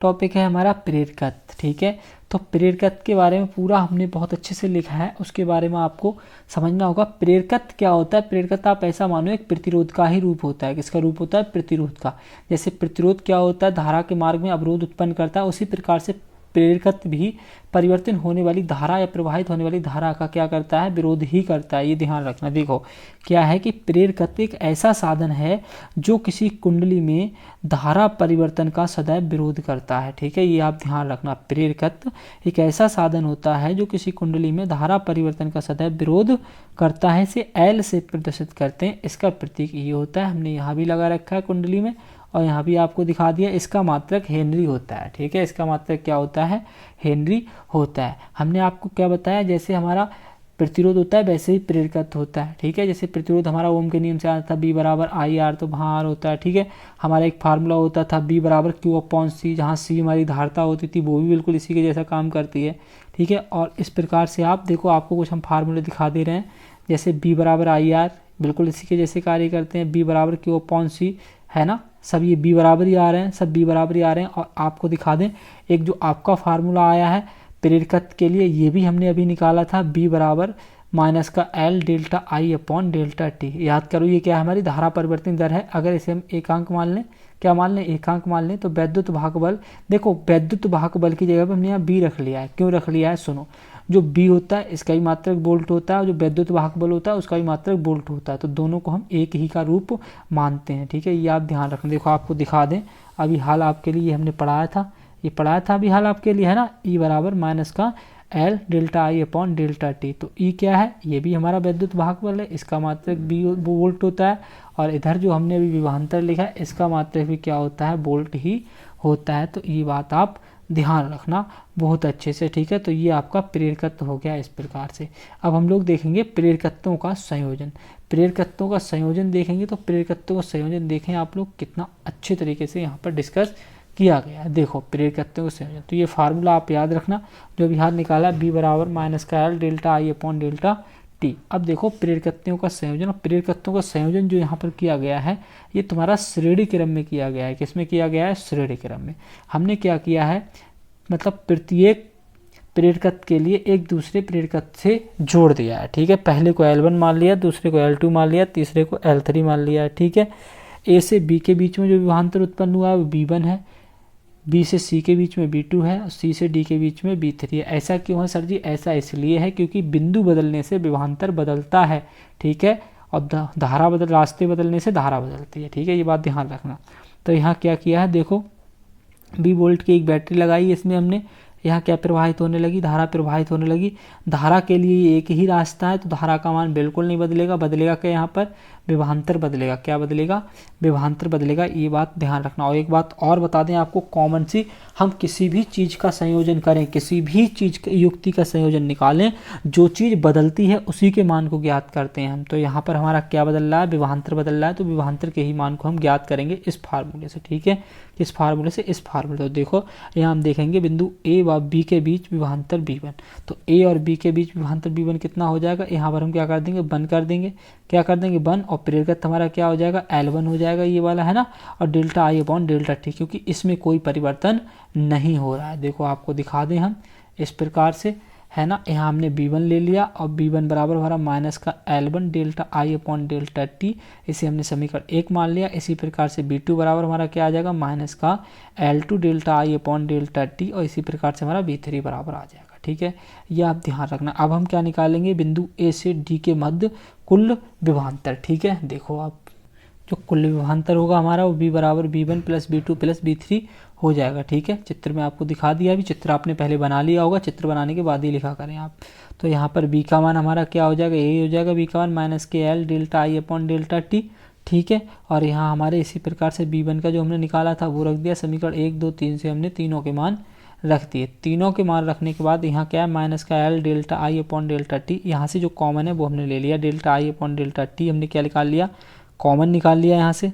Topic है हमारा प्रेरकत्व, ठीक है। तो प्रेरकत्व के बारे में पूरा हमने बहुत अच्छे से लिखा है, उसके बारे में आपको समझना होगा। प्रेरकत्व क्या होता है? प्रेरकत्व आप ऐसा मानो एक प्रतिरोध का ही रूप होता है। किसका रूप होता है? प्रतिरोध का। जैसे प्रतिरोध क्या होता है? धारा के मार्ग में अवरोध उत्पन्न करता है, उसी प्रकार से प्रेरकत्व भी परिवर्तन होने वाली धारा या प्रवाहित होने वाली धारा का क्या करता है? विरोध ही करता है। ये ध्यान रखना। देखो क्या है कि प्रेरकत्व एक ऐसा साधन है जो किसी कुंडली में धारा परिवर्तन का सदैव विरोध करता है, ठीक है। ये आप ध्यान रखना। प्रेरकत्व एक ऐसा साधन होता है जो किसी कुंडली में धारा परिवर्तन का सदैव विरोध करता है। इसे एल से प्रदर्शित करते हैं। इसका प्रतीक ये होता है, हमने यहाँ भी लगा रखा है कुंडली में और यहाँ भी आपको दिखा दिया। इसका मात्रक हेनरी होता है, ठीक है। इसका मात्रक क्या होता है? हेनरी होता है। हमने आपको क्या बताया? जैसे हमारा प्रतिरोध होता है वैसे ही प्रेरकत्व होता है, ठीक है। जैसे प्रतिरोध हमारा ओम के नियम से आता था, बी बराबर आई आर, तो वहाँ आर होता है, ठीक है। हमारा एक फार्मूला होता था बी बराबर क्यू अपॉन सी, जहाँ सी हमारी धारिता होती थी, वो भी बिल्कुल इसी के जैसा काम करती है, ठीक है। और इस प्रकार से आप देखो, आपको कुछ हम फार्मूले दिखा दे रहे हैं। जैसे बी बराबर आई आर बिल्कुल इसी के जैसे कार्य करते हैं, बी बराबर क्यू अपॉन सी, है ना। सब ये बी बराबर ही आ रहे हैं, सब बी बराबर ही आ रहे हैं। और आपको दिखा दें एक जो आपका फार्मूला आया है प्रेरकत्व के लिए, ये भी हमने अभी निकाला था, बी बराबर माइनस का L delta I upon delta T. याद करो ये क्या है? हमारी धारा परिवर्तन दर है। अगर इसे हम एकांक मान लें, क्या मान लें? एकांक मान लें, तो वैद्युत वाहक बल, देखो वैद्युत वाहक बल की जगह पर हमने यहाँ बी रख लिया है। क्यों रख लिया है? सुनो, जो बी होता है इसका ही मात्रक वोल्ट होता है, और जो वैद्युत वाहक बल होता है उसका ही मात्रक वोल्ट होता है। तो दोनों को हम एक ही का रूप मानते हैं, ठीक है। ये आप ध्यान रखना। देखो आपको दिखा दें, अभी हाल आपके लिए ये हमने पढ़ाया था, ये पढ़ाया था अभी हाल आपके लिए, है ना। ई बराबर माइनस का L delta I upon delta T. तो ई क्या है? ये भी हमारा वैद्युत वाहक बल है, इसका मात्रक बी वोल्ट होता है। और इधर जो हमने अभी विभवांतर लिखा है इसका मात्रक भी क्या होता है? वोल्ट ही होता है। तो ये बात आप ध्यान रखना बहुत अच्छे से, ठीक है। तो ये आपका प्रेरकत्व हो गया इस प्रकार से। अब हम लोग देखेंगे प्रेरकत्वों का संयोजन। प्रेरकत्वों का संयोजन देखेंगे तो प्रेरकत्वों का संयोजन देखें आप लोग कितना अच्छे तरीके से यहाँ पर डिस्कस किया गया है। देखो प्रेरकत्वों का संयोजन, तो ये फार्मूला आप याद रखना जो भी हाथ निकाला, बी बराबर माइनस का L delta I upon delta T. अब देखो प्रेरकत्वों का संयोजन, और प्रेरकत्वों का संयोजन जो यहाँ पर किया गया है ये तुम्हारा श्रेणी क्रम में किया गया है। किसमें किया गया है? श्रेणी क्रम में। हमने क्या किया है, मतलब प्रत्येक प्रेरकत्व के लिए एक दूसरे प्रेरकत्व से जोड़ दिया है, ठीक है। पहले को L1 मान लिया, दूसरे को L2 मान लिया, तीसरे को L3 मान लिया है, ठीक है। ए से बी के बीच में जो विभवांतर उत्पन्न हुआ है वो B1 है, बी से सी के बीच में B2 है, और सी से डी के बीच में B3 है। ऐसा क्यों है सर जी? ऐसा इसलिए है क्योंकि बिंदु बदलने से विभवांतर बदलता है, ठीक है। और धारा रास्ते बदलने से धारा बदलती है, ठीक है। ये बात ध्यान रखना। तो यहाँ क्या किया है, देखो 20 वोल्ट की एक बैटरी लगाई, इसमें हमने यहाँ क्या प्रवाहित होने लगी? धारा प्रवाहित होने लगी। धारा के लिए एक ही रास्ता है, तो धारा का मान बिल्कुल नहीं बदलेगा। बदलेगा क्या? यहाँ पर विभवांतर बदलेगा। क्या बदलेगा? विभवांतर बदलेगा। ये बात ध्यान रखना। और एक बात और बता दें आपको कॉमन सी, हम किसी भी चीज़ का संयोजन करें, किसी भी चीज़ युक्ति का संयोजन निकालें, जो चीज़ बदलती है उसी के मान को ज्ञात करते हैं हम। तो यहाँ पर हमारा क्या बदल रहा है? विभवांतर बदल रहा है, तो विभवांतर के ही मान को हम ज्ञात करेंगे इस फार्मूले से, ठीक है। किस फार्मूले से? इस फार्मूले। तो देखो यहाँ हम देखेंगे बिंदु ए व बी के बीच विभवांतर B1, तो ए और बी के बीच विभवांतर B1 कितना हो जाएगा? यहाँ पर हम क्या कर देंगे? 1 कर देंगे। क्या कर देंगे? 1। और प्रेरकत्व हमारा क्या हो जाएगा? L1 हो जाएगा, ये वाला, है ना। और delta I upon delta T, क्योंकि इसमें कोई परिवर्तन नहीं हो रहा है। देखो आपको दिखा दें हम इस प्रकार से, है ना। यहाँ हमने B1 ले लिया, और B1 बराबर हमारा माइनस का L1 delta I upon delta T, इसे हमने समीकरण 1 मान लिया। इसी प्रकार से B2 बराबर हमारा क्या आ जाएगा? माइनस का L2 delta I upon delta T, और इसी प्रकार से हमारा B3 बराबर आ जाएगा, ठीक है। ये आप ध्यान रखना। अब हम क्या निकालेंगे? बिंदु ए से डी के मध्य कुल विभवांतर, ठीक है। देखो आप जो कुल विभवांतर होगा हमारा वो B बराबर B1 plus B2 plus B3 हो जाएगा, ठीक है। चित्र में आपको दिखा दिया, अभी चित्र आपने पहले बना लिया होगा, चित्र बनाने के बाद ही लिखा करें आप। तो यहाँ पर B का मान हमारा क्या हो जाएगा? यही हो जाएगा B का मान माइनस के L delta I upon delta T, ठीक है। और यहाँ हमारे इसी प्रकार से B1 का जो हमने निकाला था वो रख दिया। समीकरण 1 2 3 से हमने तीनों के मान रख दिए। तीनों के मान रखने के बाद यहाँ क्या है? माइनस का L delta I upon delta T, यहाँ से जो कॉमन है वो हमने ले लिया। Delta I upon delta T हमने क्या निकाल लिया? कॉमन निकाल लिया यहाँ से,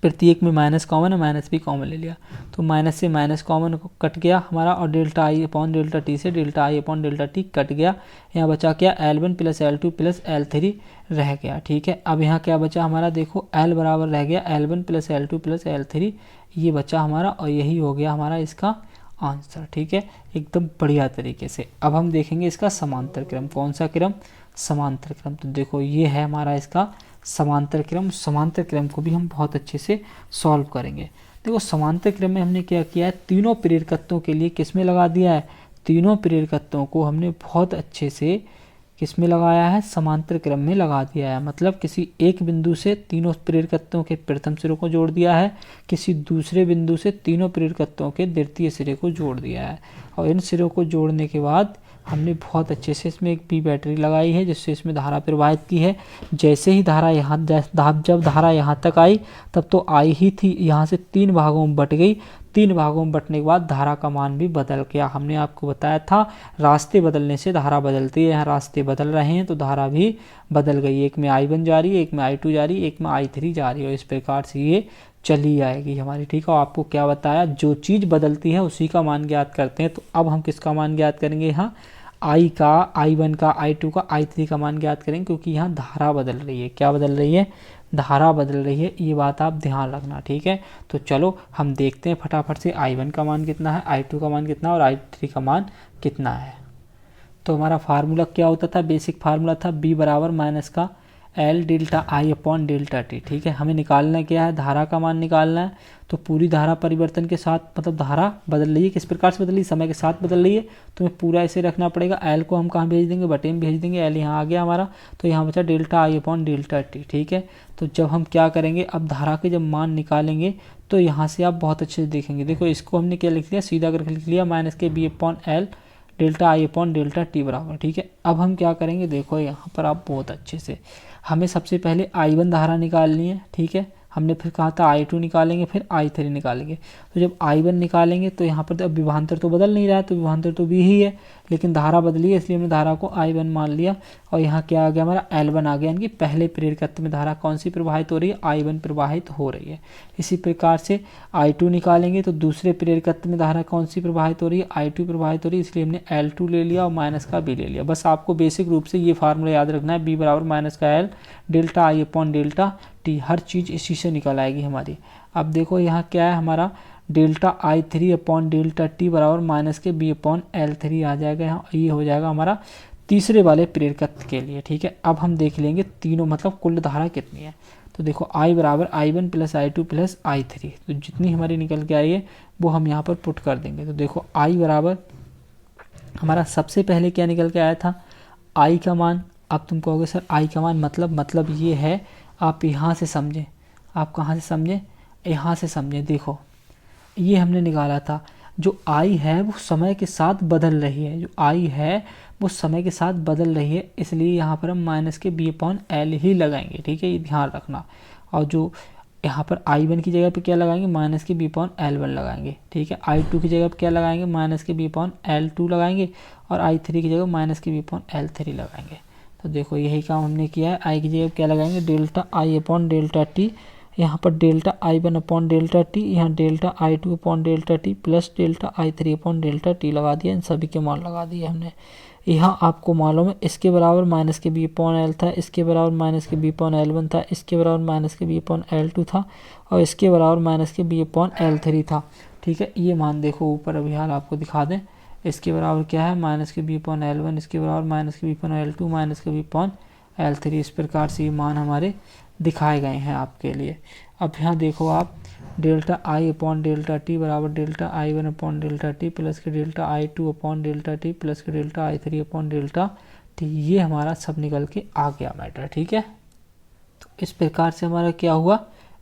प्रत्येक में माइनस कॉमन है, माइनस भी कॉमन ले लिया, तो माइनस से माइनस कॉमन कट गया हमारा, और delta I upon delta T से delta I upon delta T cut गया। यहाँ बचा क्या, L1 plus L2 plus L3 रह गया। ठीक है, अब यहाँ क्या बचा हमारा, देखो L बराबर रह गया L1 plus L2 plus L3, ये बचा हमारा, और यही हो गया हमारा इसका आंसर। ठीक है, एकदम बढ़िया तरीके से। अब हम देखेंगे इसका समांतर क्रम, कौन सा क्रम, समांतर क्रम। तो देखो ये है हमारा इसका समांतर क्रम। समांतर क्रम को भी हम बहुत अच्छे से सॉल्व करेंगे। देखो समांतर क्रम में हमने क्या किया है, तीनों प्रेरकत्वों के लिए किस में लगा दिया है, तीनों प्रेरकत्वों को हमने बहुत अच्छे से किस में लगाया है, समांतर क्रम में लगा दिया है। मतलब किसी एक बिंदु से तीनों प्रेरकत्वों के प्रथम सिरों को जोड़ दिया है, किसी दूसरे बिंदु से तीनों प्रेरकत्वों के द्वितीय सिरे को जोड़ दिया है, और इन सिरों को जोड़ने के बाद हमने बहुत अच्छे से इसमें एक पी बैटरी लगाई है, जिससे इसमें धारा प्रवाहित की है। जैसे ही धारा जब धारा यहाँ तक आई तब तो आई ही थी, यहाँ से 3 भागों में बट गई। 3 भागों में बटने के बाद धारा का मान भी बदल गया। हमने आपको बताया था रास्ते बदलने से धारा बदलती है, यहाँ रास्ते बदल रहे हैं तो धारा भी बदल गई। एक में I1 जा रही है, एक में I2 जा रही है, एक में I3 जा रही है, और इस प्रकार से ये चली आएगी हमारी। ठीक है, और आपको क्या बताया, जो चीज़ बदलती है उसी का मान ज्ञात करते हैं। तो अब हम किसका मान ज्ञात करेंगे, यहाँ I का, I1 का, I2 का, I3 का मान ज्ञात करेंगे, क्योंकि यहाँ धारा बदल रही है। क्या बदल रही है, धारा बदल रही है, ये बात आप ध्यान रखना। ठीक है, तो चलो हम देखते हैं फटाफट से I1 का मान कितना है, I2 का मान कितना है, और I3 का मान कितना है। तो हमारा फार्मूला क्या होता था, बेसिक फार्मूला था B बराबर माइनस का L delta I upon delta T. ठीक है, हमें निकालना क्या है, धारा का मान निकालना है। तो पूरी धारा परिवर्तन के साथ, मतलब धारा बदल रही है, किस प्रकार से बदल रही है, समय के साथ बदल रही है, तो हमें पूरा ऐसे रखना पड़ेगा। L को हम कहाँ भेज देंगे, बटे में भेज देंगे। L यहाँ आ गया हमारा, तो यहाँ बचा delta I upon delta T. ठीक है, तो जब हम क्या करेंगे, अब धारा के जब मान निकालेंगे तो यहाँ से आप बहुत अच्छे से देखेंगे। देखो इसको हमने क्या लिख लिया, सीधा करके लिख लिया माइनस के B upon L delta I upon delta T बराबर। ठीक है, अब हम क्या करेंगे, देखो यहाँ पर आप बहुत अच्छे से, हमें सबसे पहले I1 धारा निकालनी है। ठीक है, हमने फिर कहा था I2 निकालेंगे, फिर I3 निकालेंगे। तो जब I1 निकालेंगे तो यहाँ पर अब विभवांतर तो बदल नहीं रहा है, तो विभवांतर तो भी ही है, लेकिन धारा बदली है, इसलिए हमने धारा को I1 मान लिया। और यहाँ क्या आ गया हमारा, L1 आ गया, यानी कि पहले प्रेरकत्व में धारा कौन सी प्रवाहित हो रही है, I1 प्रवाहित हो रही है। इसी प्रकार से I2 निकालेंगे तो दूसरे प्रेरकत्व में धारा कौन सी प्रवाहित हो रही है, I2 प्रवाहित हो रही है, इसलिए हमने L2 ले लिया और माइनस का B ले लिया। बस आपको बेसिक रूप से ये फार्मूला याद रखना है, B बराबर माइनस का L delta I upon delta T, हर चीज़ इसी से निकल आएगी हमारी। अब देखो यहाँ क्या है हमारा, delta I3 upon delta T बराबर माइनस के B अपॉन L3 आ जाएगा यहाँ, ये हो जाएगा हमारा तीसरे वाले प्रेरकत्व के लिए। ठीक है, अब हम देख लेंगे तीनों, मतलब कुल धारा कितनी है। तो देखो I बराबर I1 plus I2 plus I3, तो जितनी हमारी निकल के आई है वो हम यहाँ पर पुट कर देंगे। तो देखो I बराबर हमारा सबसे पहले क्या निकल के आया था, I का मान। अब तुम कहोगे सर I का मान मतलब ये है, आप यहाँ से समझें। आप कहाँ से समझें, यहाँ से समझें। देखो ये हमने निकाला था, जो I है वो समय के साथ बदल रही है, जो I है वो समय के साथ बदल रही है, इसलिए यहाँ पर हम माइनस के B अपॉन L ही लगाएंगे। ठीक है, ये ध्यान रखना। और जो यहाँ पर I1 की जगह पे क्या लगाएंगे, माइनस के B अपॉन L1 लगाएंगे। ठीक है, I2 की जगह पे क्या लगाएंगे, माइनस के B अपॉन L2 लगाएंगे, और I3 की जगह माइनस के B अपॉन L3 लगाएंगे। तो देखो यही काम हमने किया है। I की जगह क्या लगाएंगे, delta I upon delta T, यहाँ पर delta I1 upon delta T, यहाँ delta I2 upon delta T plus delta I3 upon delta T लगा दिया। इन सभी के मान लगा दिए हमने। यहाँ आपको मालूम है इसके बराबर माइनस के B अपॉन L था, इसके बराबर माइनस के B अपॉन L1 था, इसके बराबर माइनस के B अपॉन L2 था, और इसके बराबर माइनस के B अपॉन L3 था। ठीक है, ये मान देखो ऊपर अभी हाल आपको दिखा दें, इसके बराबर क्या है, माइनस के B अपॉन L1, इसके बराबर माइनस के B अपॉन L2, माइनस के B अपॉन L3। इस प्रकार से ये मान हमारे दिखाए गए हैं आपके लिए। अब यहाँ देखो आप, delta I upon delta T बराबर delta I1 upon delta T plus के delta I2 upon delta T plus के delta I3 upon delta T, ये हमारा सब निकल के आ गया मैटर। ठीक है, तो इस प्रकार से हमारा क्या हुआ,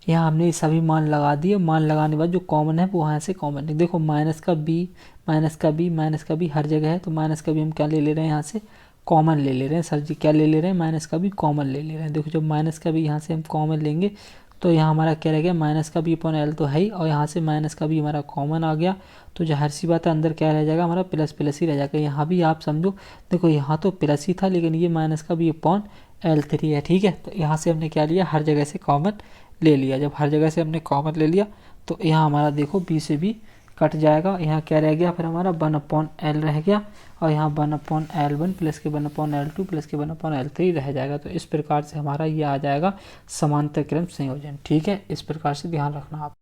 यहाँ हमने सभी मान लगा दिए। मान लगाने के बाद जो कॉमन है वो यहाँ से कॉमन है। देखो माइनस का B, माइनस का B, माइनस का B हर जगह है, तो माइनस का B हम क्या ले ले रहे हैं, यहाँ से कॉमन ले ले रहे हैं। सर जी क्या ले ले रहे हैं, माइनस का B कॉमन ले ले रहे हैं। देखो जब माइनस का B यहाँ से हम कॉमन लेंगे तो यहाँ हमारा क्या रह गया, माइनस का B अपॉन L तो है ही, और यहाँ से माइनस का B हमारा कॉमन आ गया, तो जाहिर सी बात है अंदर क्या रह जाएगा, हमारा प्लस प्लस ही रह जाएगा। यहाँ भी आप समझो, देखो यहाँ तो प्लस ही था, लेकिन ये माइनस का B अपॉन L3 है। ठीक है, तो यहाँ से हमने क्या लिया, हर जगह से कॉमन ले लिया। जब हर जगह से हमने कॉमन ले लिया तो यहाँ हमारा देखो बी से बी कट जाएगा, यहाँ क्या रह गया फिर हमारा 1/L रह गया, और यहाँ 1/L1 प्लस के 1/L2 प्लस के 1/L3 रह जाएगा। तो इस प्रकार से हमारा ये आ जाएगा समांतर क्रम संयोजन। ठीक है, इस प्रकार से ध्यान रखना आप।